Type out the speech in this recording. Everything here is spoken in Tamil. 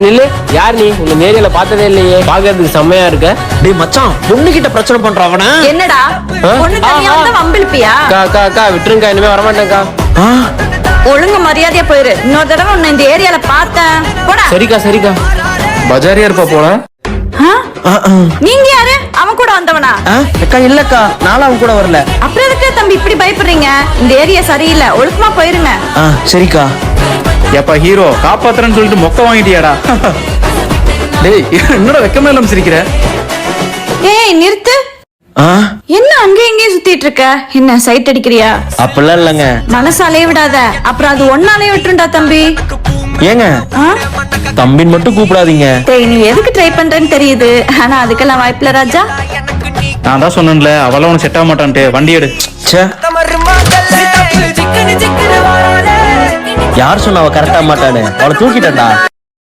நில்லு. யார் நீ? உங்க ஏரியால பார்த்ததே இல்லையே. பாக்குறதுக்கு செம்மையா இருக்க. டேய் மச்சான், பொண்ணு கிட்ட பிரச்சனை பண்ற அவன. என்னடா பொண்ணு தனியா வந்து வம்பிழுப்பியா? அக்கா விட்டுருங்கக்கா, இனிமே வரமாட்டேன்க்கா. ஒழுங்கு மரியாதையா போயிரு. இன்னொரு தடவை உன்னை இந்த ஏரியால பார்த்தேன் போடா. சரிக்கா. பஜாரியா இருப்பா போல. நீங்க யாரு? அவன் கூட வந்தவனா? அக்கா இல்லக்கா, நானும் அவன் கூட வரல. அப்புறம் எதுக்கு தம்பி இப்படி பயப்படுறீங்க? இந்த ஏரியா சரியில்லை, ஒழுக்கமா போயிருங்க. சரிக்கா. எப்பா ஹீரோ காப்பாத்துறேன்னு சொல்லிட்டு மொக்க வாங்கிட்டியாடா? டேய் என்னடா வெக்கமே இல்லாம சிரிக்கிற? ஏய் நிறுத்து. என்ன அங்க எங்கேயும் சுத்திட்டு இருக்க? என்ன சைட் அடிக்கிறியா? அப்பெல்லாம் இல்லங்க. மனசாலே விடாத, அப்புறம் அது ஒன்னாலே விட்டுருண்டா தம்பி. ஏங்க தம்பின்னு மட்டும் கூப்பிடாதீங்க. டேய் நீ எதுக்கு ட்ரை பண்றேன்னு தெரியுது, ஆனா அதுக்கெல்லாம் வாய்ப்பில்ல ராஜா. நான் தான் சொன்னேன்ல, அவளாம் உனக்கு செட் ஆக மாட்டான்ட்டு. வண்டி எடு. யார் சொன்ன அவ கரெக்டா மாட்டானு? அவளை தூக்கிட்டா.